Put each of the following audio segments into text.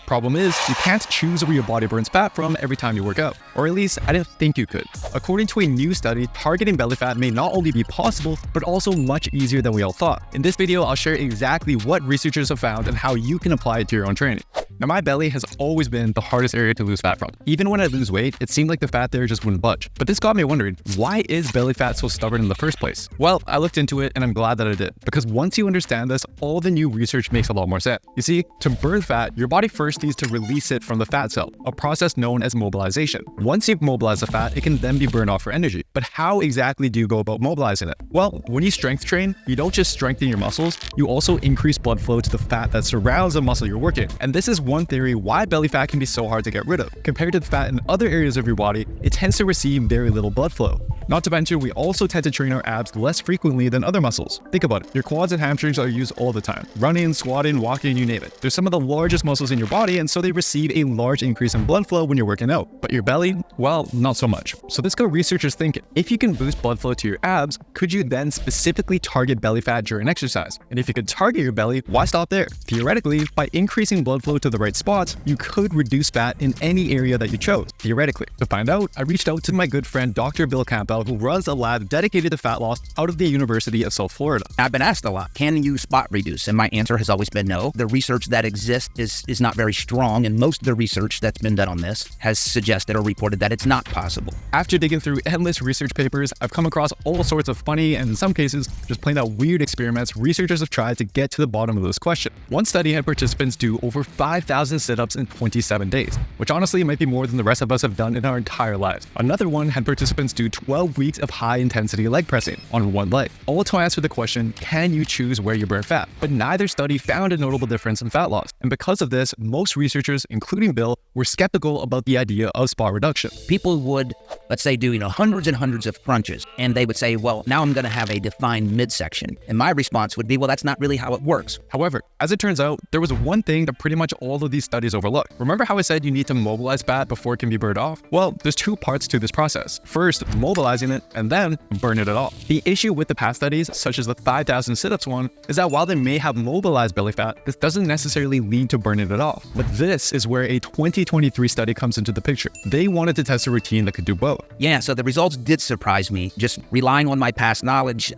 Problem is, you can't choose where your body burns fat from every time you work out. Or at least, I didn't think you could. According to a new study, targeting belly fat may not only be possible, but also much easier than we all thought. In this video, I'll share exactly what researchers have found and how you can apply it to your own training. Now, my belly has always been the hardest area to lose fat from. Even when I lose weight, it seemed like the fat there just wouldn't budge. But this got me wondering, why is belly fat so stubborn in the first place? Well, I looked into it and I'm glad that I did, because once you understand this, all the new research makes a lot more sense. You see, to burn fat, your body first needs to release it from the fat cell, a process known as mobilization. Once you've mobilized the fat, it can then be burned off for energy. But how exactly do you go about mobilizing it? Well, when you strength train, you don't just strengthen your muscles, you also increase blood flow to the fat that surrounds the muscle you're working. And this is one theory why belly fat can be so hard to get rid of. Compared to the fat in other areas of your body, it tends to receive very little blood flow. Not to mention, we also tend to train our abs less frequently than other muscles. Think about it, your quads and hamstrings are used all the time. Running, squatting, walking, you name it. They're some of the largest muscles in your body, and so they receive a large increase in blood flow when you're working out. But your belly, well, not so much. So this got researchers thinking, if you can boost blood flow to your abs, could you then specifically target belly fat during exercise? And if you could target your belly, why stop there? Theoretically, by increasing blood flow to the right spots, you could reduce fat in any area that you chose, theoretically. To find out, I reached out to my good friend Dr. Bill Campbell, who runs a lab dedicated to fat loss out of the University of South Florida. I've been asked a lot, can you spot reduce? And my answer has always been no. The research that exists is not very strong, and most of the research that's been done on this has suggested or reported that it's not possible. After digging through endless research papers, I've come across all sorts of funny and in some cases, just plain out weird experiments researchers have tried to get to the bottom of this question. One study had participants do over 5,000 sit-ups in 27 days, which honestly might be more than the rest of us have done in our entire lives. Another one had participants do 12 weeks of high-intensity leg pressing on one leg, all to answer the question, can you choose where you burn fat? But neither study found a notable difference in fat loss. And because of this, most researchers, including Bill, were skeptical about the idea of spot reduction. People would, let's say, do hundreds and hundreds of crunches, and they would say, well, now I'm going to have a defined midsection. And my response would be, well, that's not really how it works. However, as it turns out, there was one thing that pretty much all of these studies overlook. Remember how I said you need to mobilize fat before it can be burned off? Well, there's two parts to this process. First, mobilizing it, and then burn it off. The issue with the past studies, such as the 5,000 sit-ups one, is that while they may have mobilized belly fat, this doesn't necessarily lead to burning it off. But this is where a 2023 study comes into the picture. They wanted to test a routine that could do both. Yeah, so the results did surprise me. Just relying on my past knowledge,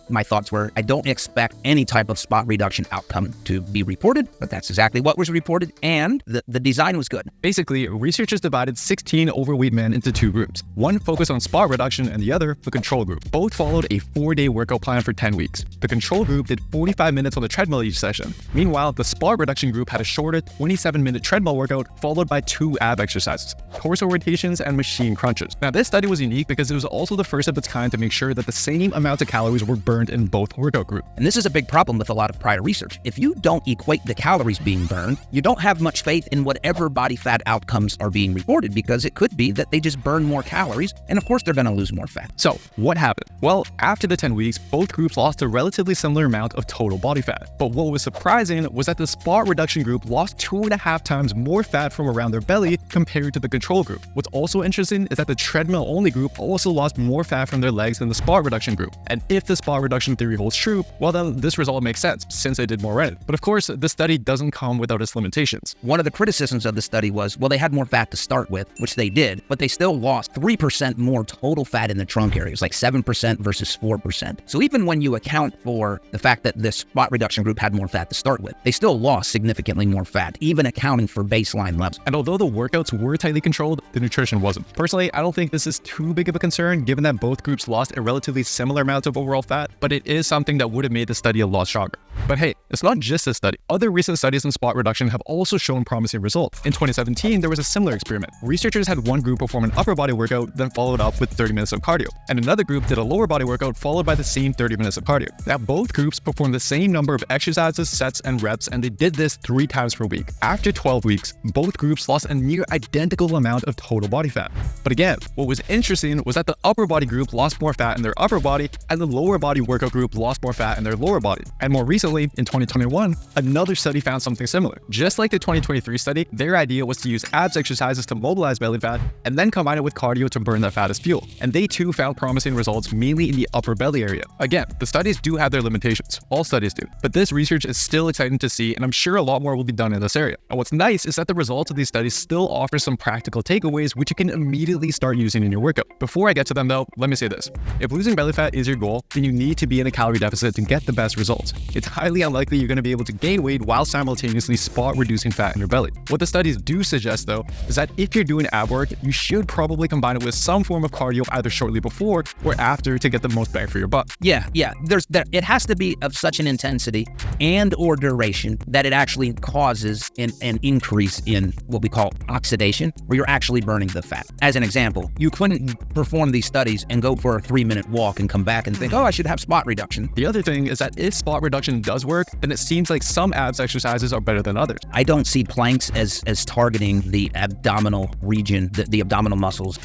my thoughts were, I don't expect any type of spot reduction outcome to be reported, but that's exactly what was reported, and the design was good. Basically, researchers divided 16 overweight men into two groups. One focused on spot reduction and the other, the control group. Both followed a 4-day workout plan for 10 weeks. The control group did 45 minutes on the treadmill each session. Meanwhile, the spot reduction group had a shorter 27-minute treadmill workout followed by 2 ab exercises, torso rotations and machine crunches. Now, this study was unique because it was also the first of its kind to make sure that the same amount of calories were burned in both workout groups. And this is a big problem with a lot of prior research. If you don't equate the calories being burned, you don't have much faith in whatever body fat outcomes are being reported, because it could be that they just burn more calories, and of course they're going to lose more fat. So, what happened? Well, after the 10 weeks, both groups lost a relatively similar amount of total body fat. But what was surprising was that the spot reduction group lost 2.5 times more fat from around their belly compared to the control group. What's also interesting is that the treadmill-only group also lost more fat from their legs than the spot reduction group. And if the spot reduction theory holds true, well then this result makes sense, since they did more running. But of course, this study doesn't come without its limitations. One of the criticisms of the study was, well, they had more fat to start with, which they did, but they still lost 3% more total fat in the trunk area. It was like 7% versus 4%. So even when you account for the fact that this spot reduction group had more fat to start with, they still lost significantly more fat, even accounting for baseline levels. And although the workouts were tightly controlled, the nutrition wasn't. Personally, I don't think this is too big of a concern given that both groups lost a relatively similar amount of overall fat, but it is something that would have made the study a lot stronger. But hey, it's not just this study. Other recent studies in spot reduction have also shown promising results. In 2017, there was a similar experiment. Researchers had one group perform an upper body workout, then followed up with 30 minutes of cardio. And another group did a lower body workout followed by the same 30 minutes of cardio. Now, both groups performed the same number of exercises, sets, and reps, and they did this 3 times per week. After 12 weeks, both groups lost a near identical amount of total body fat. But again, what was interesting was that the upper body group lost more fat in their upper body, and the lower body workout group lost more fat in their lower body. And more recently, in 2017, 2021, another study found something similar. Just like the 2023 study, their idea was to use abs exercises to mobilize belly fat and then combine it with cardio to burn that fat as fuel. And they too found promising results mainly in the upper belly area. Again, the studies do have their limitations. All studies do. But this research is still exciting to see, and I'm sure a lot more will be done in this area. And what's nice is that the results of these studies still offer some practical takeaways which you can immediately start using in your workout. Before I get to them though, let me say this. If losing belly fat is your goal, then you need to be in a calorie deficit to get the best results. It's highly unlikely you're going to be able to gain weight while simultaneously spot reducing fat in your belly. What the studies do suggest though, is that if you're doing ab work, you should probably combine it with some form of cardio either shortly before or after to get the most bang for your buck. Yeah. It has to be of such an intensity and or duration that it actually causes an increase in what we call oxidation, where you're actually burning the fat. As an example, you couldn't perform these studies and go for a 3-minute walk and come back and think, oh, I should have spot reduction. The other thing is that if spot reduction does work, then it seems like some abs exercises are better than others. I don't see planks as targeting the abdominal region, the abdominal muscles,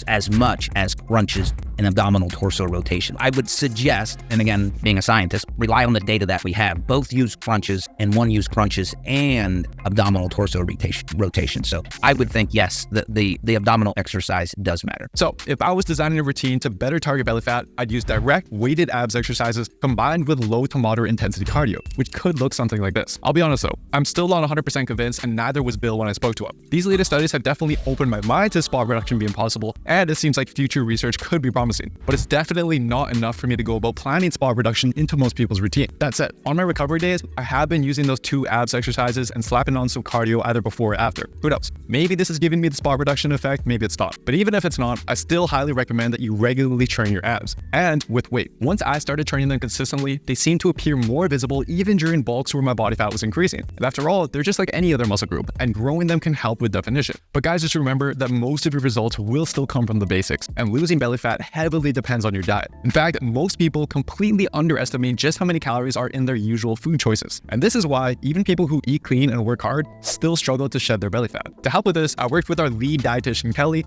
as much as crunches and abdominal torso rotation. I would suggest, and again, being a scientist, rely on the data that we have. Both use crunches, and one use crunches and abdominal torso rotation. So I would think, yes, the abdominal exercise does matter. So if I was designing a routine to better target belly fat, I'd use direct weighted abs exercises combined with low to moderate intensity cardio, which could look something like this. I'll be honest though, I'm still not 100% convinced, and neither was Bill when I spoke to him. These latest studies have definitely opened my mind to spot reduction being possible, and it seems like future research could be promising, but it's definitely not enough for me to go about planning spot reduction into most people's routine. That said, on my recovery days, I have been using those 2 abs exercises and slapping on some cardio either before or after. Who knows? Maybe this is giving me the spot reduction effect, maybe it's not. But even if it's not, I still highly recommend that you regularly train your abs, and with weight. Once I started training them consistently, they seem to appear more visible even during bulks where my body fat was increasing. And after all, they're just like any other muscle group, and growing them can help with definition. But guys, just remember that most of your results will still come from the basics, and losing belly fat heavily depends on your diet. In fact, most people completely underestimate just how many calories are in their usual food choices. And this is why even people who eat clean and work hard still struggle to shed their belly fat. To help with this, I worked with our lead dietitian, Kelly,